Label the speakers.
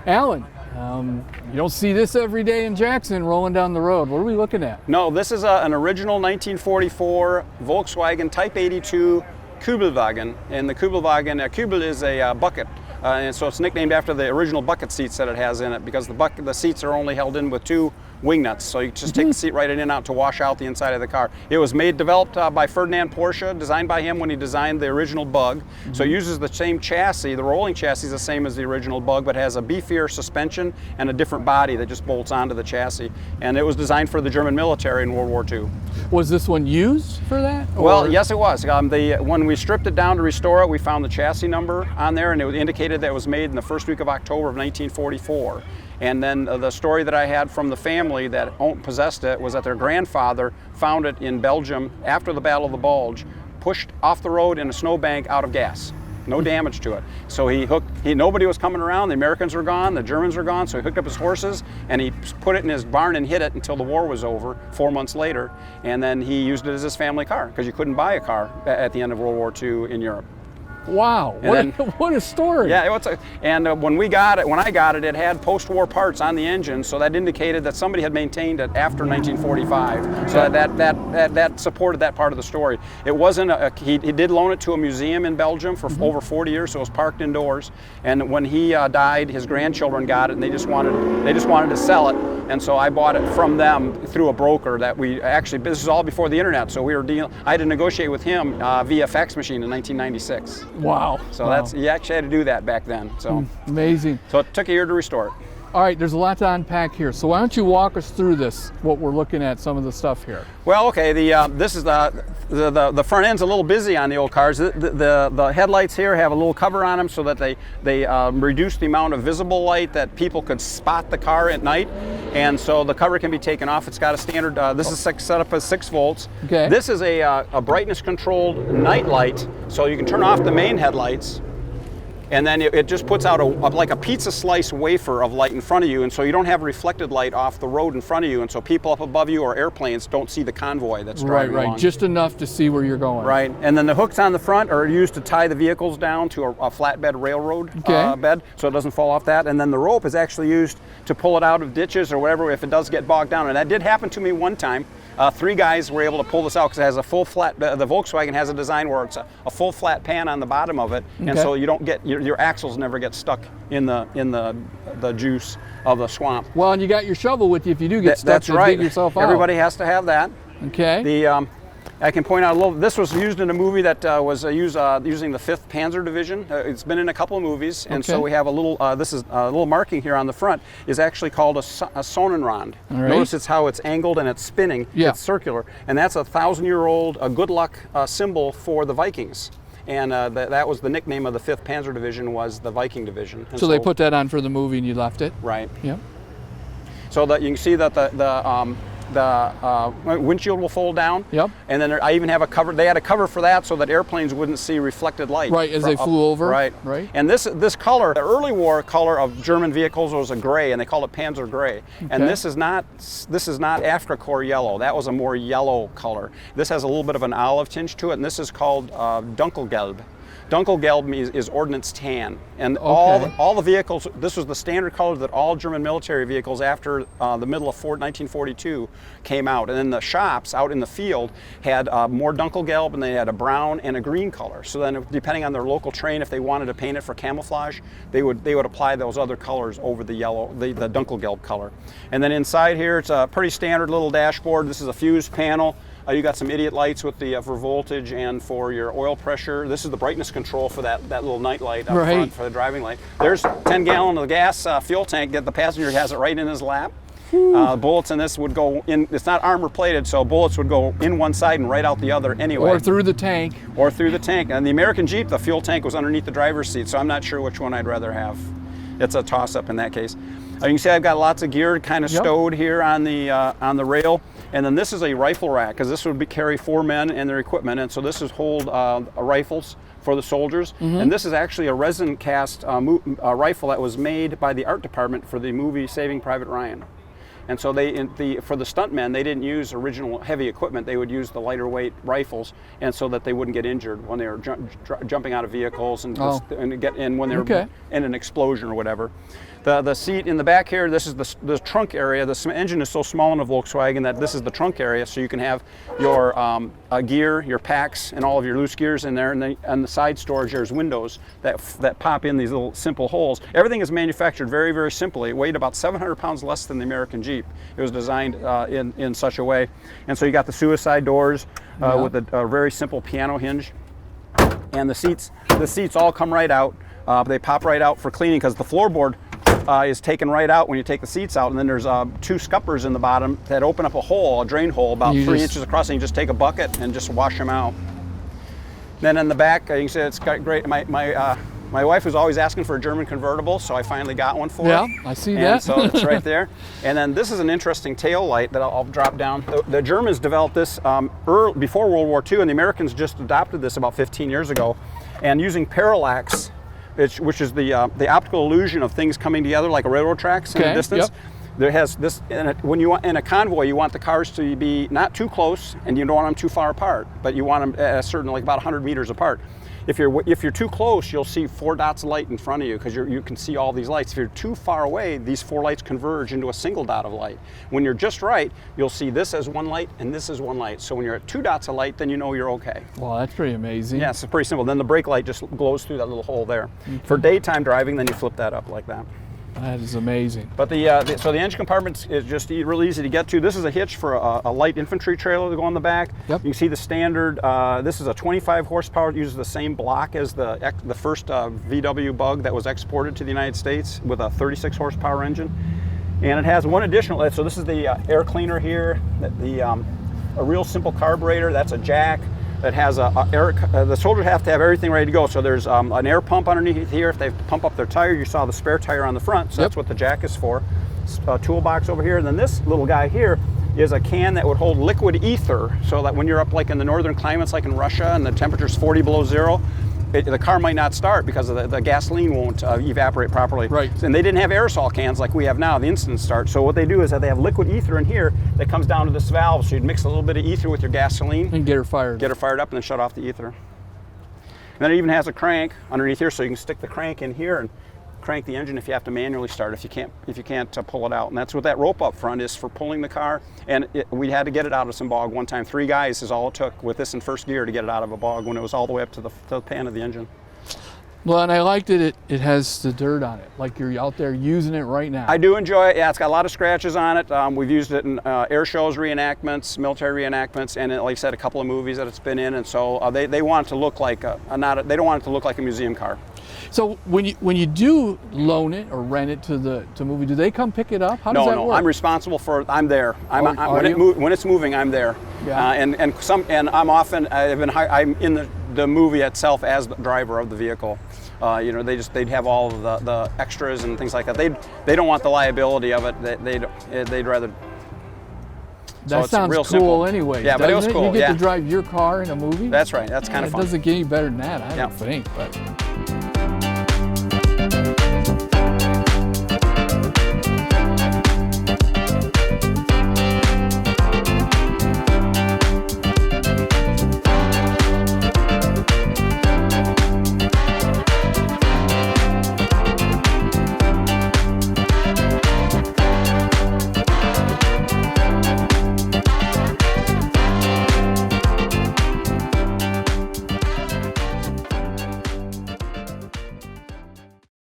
Speaker 1: Alan, you don't see this every day in Jackson rolling down the road. What are we looking at?
Speaker 2: No, this is an original 1944 Volkswagen Type 82 Kubelwagen. And the Kubelwagen, Kubel is a bucket. And so it's nicknamed after the original bucket seats that it has in it, because the seats are only held in with two wing nuts, so you just take the seat right in and out to wash out the inside of the car. It was developed by Ferdinand Porsche, designed by him when he designed the original Bug. So it uses the same chassis. The rolling chassis is the same as the original Bug, but has a beefier suspension and a different body that just bolts onto the chassis. And it was designed for the German military in World War II.
Speaker 1: Was this one used for that? Or?
Speaker 2: Well, yes, it was. When we stripped it down to restore it, we found the chassis number on there, and it indicated that it was made in the first week of October of 1944. And then the story that I had from the family that possessed it was that their grandfather found it in Belgium after the Battle of the Bulge, pushed off the road in a snowbank out of gas. No damage to it. So nobody was coming around, the Americans were gone, the Germans were gone, so he hooked up his horses and he put it in his barn and hid it until the war was over, 4 months later, and then he used it as his family car, because you couldn't buy a car at the end of World War II in Europe.
Speaker 1: Wow, what a story.
Speaker 2: Yeah, when I got it, it had post-war parts on the engine, so that indicated that somebody had maintained it after 1945. So that supported that part of the story. It wasn't he did loan it to a museum in Belgium for over 40 years, so it was parked indoors. And when he died, his grandchildren got it, and they just wanted to sell it. And so I bought it from them through a broker that this is all before the internet, so I had to negotiate with him via fax machine in 1996.
Speaker 1: Wow.
Speaker 2: So you actually had to do that back then. So
Speaker 1: amazing.
Speaker 2: So it took a year to restore it.
Speaker 1: All right, there's a lot to unpack here. So why don't you walk us through what we're looking at, some of the stuff here.
Speaker 2: Well, okay, this is the front end's a little busy on the old cars. The headlights here have a little cover on them so that they reduce the amount of visible light that people could spot the car at night. And so the cover can be taken off. It's got a standard, this is set up as 6 volts.
Speaker 1: Okay.
Speaker 2: This is a brightness controlled night light, so you can turn off the main headlights, and then it just puts out like a pizza slice wafer of light in front of you, and so you don't have reflected light off the road in front of you, and so people up above you or airplanes don't see the convoy that's driving along.
Speaker 1: Right, just enough to see where you're going.
Speaker 2: Right, and then the hooks on the front are used to tie the vehicles down to a flatbed railroad bed, so it doesn't fall off that, and then the rope is actually used to pull it out of ditches or whatever if it does get bogged down, and that did happen to me one time. 3 guys were able to pull this out because it has a full flat, the Volkswagen has a design where it's a full flat pan on the bottom of it, and so you don't get, your axles never get stuck in the juice of the swamp.
Speaker 1: Well, and you got your shovel with you if you do get stuck.
Speaker 2: That's right.
Speaker 1: Dig yourself out.
Speaker 2: Everybody has to have that.
Speaker 1: Okay.
Speaker 2: I can point out a little, this was used in a movie that was using the 5th Panzer Division. It's been in a couple of movies, and so we have a little, this is a little marking here on the front, is actually called a Sonnenrand.
Speaker 1: Right.
Speaker 2: Notice how it's angled and it's spinning, it's circular, and that's a 1,000-year-old good luck symbol for the Vikings. And that was the nickname of the 5th Panzer Division, was the Viking Division. And
Speaker 1: so they put that on for the movie and you left it?
Speaker 2: Right.
Speaker 1: Yep.
Speaker 2: So that you can see that the windshield will fold down. Yep. And then I even have a cover. They had a cover for that so that airplanes wouldn't see reflected light.
Speaker 1: Right, as they flew over.
Speaker 2: Right.
Speaker 1: Right.
Speaker 2: And this color, the early war color of German vehicles was a gray, and they called it Panzer Gray. Okay. And this is not Afrika Korps yellow. That was a more yellow color. This has a little bit of an olive tinge to it, and this is called Dunkelgelb. Dunkelgelb is ordnance tan, and all the vehicles, this was the standard color that all German military vehicles after the middle of 1942 came out. And then the shops out in the field had more Dunkelgelb, and they had a brown and a green color. So then depending on their local train, if they wanted to paint it for camouflage, they would apply those other colors over the yellow, the Dunkelgelb color. And then inside here, it's a pretty standard little dashboard. This is a fuse panel. You got some idiot lights with for voltage and for your oil pressure. This is the brightness control for that little night light up front for the driving light. There's 10 gallon of gas fuel tank that the passenger has it right in his lap. Bullets in this would go in, it's not armor plated, so bullets would go in one side and right out the other anyway.
Speaker 1: Or through the tank.
Speaker 2: Or through the tank. And the American Jeep, the fuel tank was underneath the driver's seat, so I'm not sure which one I'd rather have. It's a toss-up in that case. You can see I've got lots of gear kind of stowed here on the rail. And then this is a rifle rack, because this would carry 4 men and their equipment, and so this is hold rifles for the soldiers. And this is actually a resin cast rifle that was made by the art department for the movie Saving Private Ryan. And so for the stuntmen, they didn't use original heavy equipment. They would use the lighter weight rifles, and so that they wouldn't get injured when they were jumping out of vehicles and when they were in an explosion or whatever. The seat in the back here, this is the trunk area. The engine is so small in a Volkswagen that this is the trunk area, so you can have your gear, your packs, and all of your loose gears in there. And the side storage, there's windows that pop in these little simple holes. Everything is manufactured very, very simply. It weighed about 700 pounds less than the American Jeep. It was designed in such a way. And so you got the suicide doors with a very simple piano hinge. And the seats all come right out. They pop right out for cleaning because the floorboard is taken right out when you take the seats out, and then there's 2 scuppers in the bottom that open up a drain hole about 3 inches across, and you just take a bucket and just wash them out. Then in the back, you can see it's got great. My wife was always asking for a German convertible, so I finally got one for her.
Speaker 1: Yeah, I see that.
Speaker 2: So it's right there. And then this is an interesting tail light that I'll drop down. The Germans developed this before World War II, and the Americans just adopted this about 15 years ago. And using parallax, which is the optical illusion of things coming together like a railroad tracks in the distance. There has this, when you want in a convoy, you want the cars to be not too close, and you don't want them too far apart, but you want them at a certain, like about 100 meters apart. If you're too close, you'll see 4 dots of light in front of you because you can see all these lights. If you're too far away, these 4 lights converge into a single dot of light. When you're just right, you'll see this as 1 light and this as 1 light. So when you're at 2 dots of light, then you know you're okay.
Speaker 1: Well, that's pretty amazing.
Speaker 2: Yeah, it's pretty simple. Then the brake light just glows through that little hole there. For daytime driving, then you flip that up like that.
Speaker 1: That is amazing.
Speaker 2: But so the engine compartment is just really easy to get to. This is a hitch for a light infantry trailer to go on the back. Yep. You can see the standard. This is a 25 horsepower. It uses the same block as the first VW Bug that was exported to the United States with a 36 horsepower engine. And it has one additional. So this is the air cleaner here. A real simple carburetor. That's a jack. That has the soldiers have to have everything ready to go. So there's an air pump underneath here. If they pump up their tire, you saw the spare tire on the front. So that's what the jack is for. A toolbox over here. And then this little guy here is a can that would hold liquid ether, so that when you're up like in the northern climates, like in Russia, and the temperature's 40 below zero, the car might not start because the gasoline won't evaporate properly.
Speaker 1: Right.
Speaker 2: And they didn't have aerosol cans like we have now, the instant start. So what they do is that they have liquid ether in here that comes down to this valve. So you'd mix a little bit of ether with your gasoline.
Speaker 1: And get her fired.
Speaker 2: Get her fired up and then shut off the ether. And then it even has a crank underneath here, so you can stick the crank in here and crank the engine if you have to manually start, if you can't pull it out. And that's what that rope up front is for pulling the car. And we had to get it out of some bog one time. 3 guys is all it took with this in first gear to get it out of a bog when it was all the way up to the pan of the engine.
Speaker 1: Well, and I liked it has the dirt on it, like you're out there using it right now.
Speaker 2: I do enjoy it. Yeah, it's got a lot of scratches on it. We've used it in air shows, reenactments, military reenactments, and like I said, a couple of movies that it's been in. And so they want it to look like they don't want it to look like a museum car.
Speaker 1: So when you do loan it or rent it to movie, do they come pick it up? How does that work?
Speaker 2: No, I'm responsible for it. I'm there. When it's moving, I'm there.
Speaker 1: Yeah.
Speaker 2: And I'm often I'm in the movie itself as the driver of the vehicle. They'd have all of the extras and things like that. They don't want the liability of it. They'd rather.
Speaker 1: That sounds cool
Speaker 2: simple.
Speaker 1: Anyway.
Speaker 2: Yeah, but it was cool.
Speaker 1: You get to drive your car in a movie.
Speaker 2: That's right. That's kind of fun.
Speaker 1: It doesn't get any better than that, I don't think. But